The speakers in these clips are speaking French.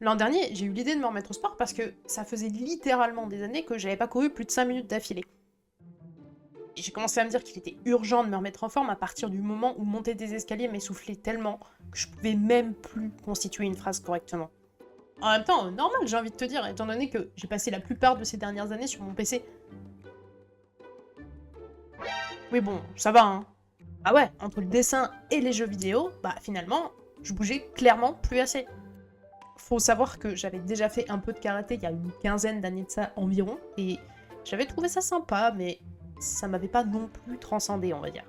L'an dernier, j'ai eu l'idée de me remettre au sport parce que ça faisait littéralement des années que j'avais pas couru plus de 5 minutes d'affilée. Et j'ai commencé à me dire qu'il était urgent de me remettre en forme à partir du moment où monter des escaliers m'essoufflait tellement que je pouvais même plus constituer une phrase correctement. En même temps, normal, j'ai envie de te dire, étant donné que j'ai passé la plupart de ces dernières années sur mon PC. Oui bon, ça va, hein. Ah ouais, entre le dessin et les jeux vidéo, bah finalement, je bougeais clairement plus assez. Faut savoir que j'avais déjà fait un peu de karaté il y a une quinzaine d'années de ça environ, et j'avais trouvé ça sympa, mais ça m'avait pas non plus transcendé, on va dire.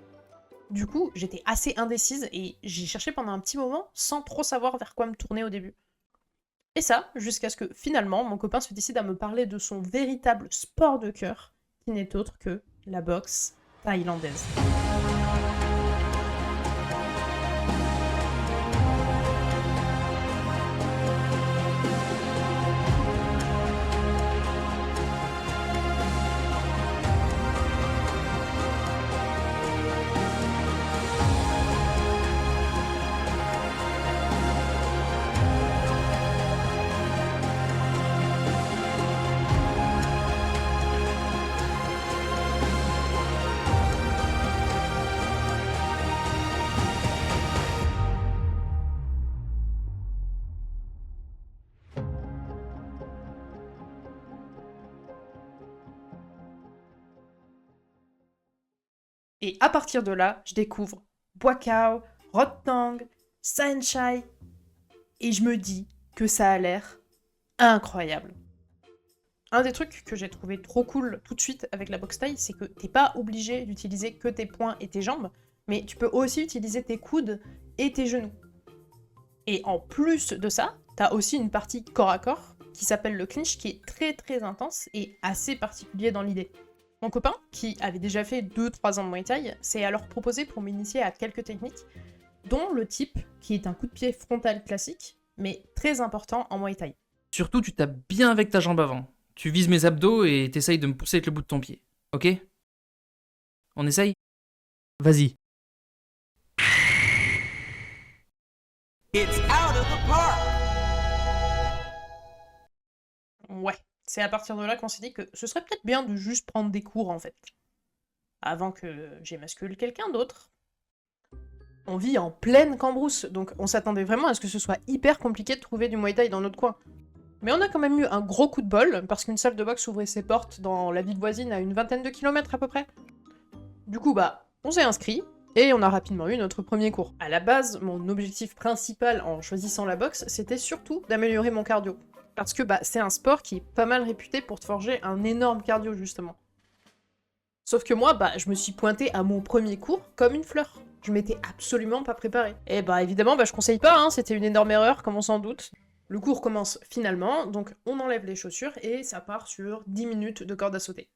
Du coup, j'étais assez indécise et j'ai cherché pendant un petit moment sans trop savoir vers quoi me tourner au début. Et ça, jusqu'à ce que finalement, mon copain se décide à me parler de son véritable sport de cœur, qui n'est autre que la boxe thaïlandaise. Et à partir de là, je découvre Boakao, Rotang, Saenchai, et je me dis que ça a l'air incroyable. Un des trucs que j'ai trouvé trop cool tout de suite avec la boxe thaï, c'est que t'es pas obligé d'utiliser que tes poings et tes jambes, mais tu peux aussi utiliser tes coudes et tes genoux. Et en plus de ça, t'as aussi une partie corps à corps qui s'appelle le clinch, qui est très très intense et assez particulier dans l'idée. Mon copain, qui avait déjà fait 2-3 ans de Muay Thai, s'est alors proposé pour m'initier à quelques techniques, dont le type, qui est un coup de pied frontal classique, mais très important en Muay Thai. Surtout, tu tapes bien avec ta jambe avant. Tu vises mes abdos et t'essayes de me pousser avec le bout de ton pied. Ok? On essaye? Vas-y. It's out of the park. Ouais, c'est à partir de là qu'on s'est dit que ce serait peut-être bien de juste prendre des cours en fait, avant que j'émascule quelqu'un d'autre. On vit en pleine Cambrousse, donc on s'attendait vraiment à ce que ce soit hyper compliqué de trouver du Muay Thai dans notre coin. Mais on a quand même eu un gros coup de bol, parce qu'une salle de boxe ouvrait ses portes dans la ville voisine à une vingtaine de kilomètres à peu près. Du coup, bah, on s'est inscrit, et on a rapidement eu notre premier cours. À la base, mon objectif principal en choisissant la boxe, c'était surtout d'améliorer mon cardio. Parce que bah, c'est un sport qui est pas mal réputé pour te forger un énorme cardio, justement. Sauf que moi, bah, je me suis pointée à mon premier cours comme une fleur. Je m'étais absolument pas préparée. Et bah évidemment, bah, je conseille pas, hein, c'était une énorme erreur, comme on s'en doute. Le cours commence finalement, donc on enlève les chaussures et ça part sur 10 minutes de corde à sauter.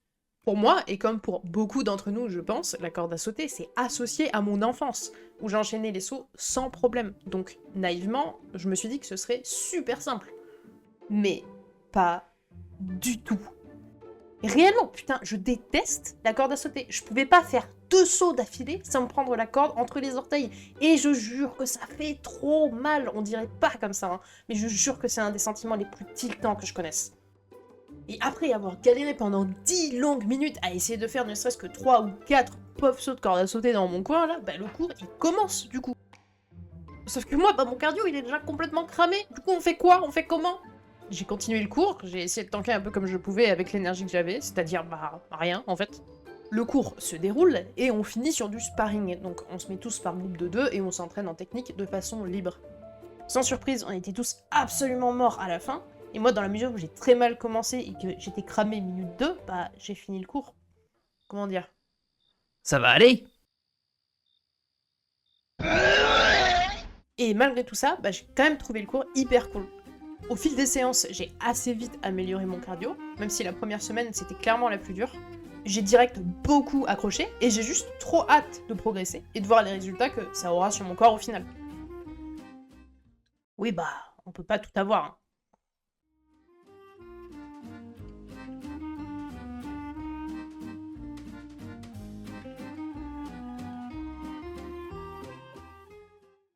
Pour moi, et comme pour beaucoup d'entre nous, je pense, la corde à sauter, c'est associé à mon enfance, où j'enchaînais les sauts sans problème. Donc, naïvement, je me suis dit que ce serait super simple. Mais pas du tout. Réellement, putain, je déteste la corde à sauter. Je pouvais pas faire 2 sauts d'affilée sans me prendre la corde entre les orteils. Et je jure que ça fait trop mal. On dirait pas comme ça, hein. Mais je jure que c'est un des sentiments les plus tiltants que je connaisse. Et après avoir galéré pendant 10 longues minutes à essayer de faire ne serait-ce que 3 ou 4 pauvres sauts de corde à sauter dans mon coin, là, bah le cours, il commence, du coup. Sauf que moi, bah mon cardio, il est déjà complètement cramé. Du coup, on fait quoi? On fait comment? J'ai continué le cours, j'ai essayé de tanker un peu comme je pouvais avec l'énergie que j'avais, c'est-à-dire, bah, rien, en fait. Le cours se déroule, et on finit sur du sparring, donc on se met tous par groupe de 2 et on s'entraîne en technique de façon libre. Sans surprise, on était tous absolument morts à la fin, et moi, dans la mesure où j'ai très mal commencé et que j'étais cramé minute 2, bah, j'ai fini le cours. Comment dire? Ça va aller? Et malgré tout ça, bah, j'ai quand même trouvé le cours hyper cool. Au fil des séances, j'ai assez vite amélioré mon cardio, même si la première semaine c'était clairement la plus dure. J'ai direct beaucoup accroché, et j'ai juste trop hâte de progresser, et de voir les résultats que ça aura sur mon corps au final. Oui bah, on peut pas tout avoir, hein.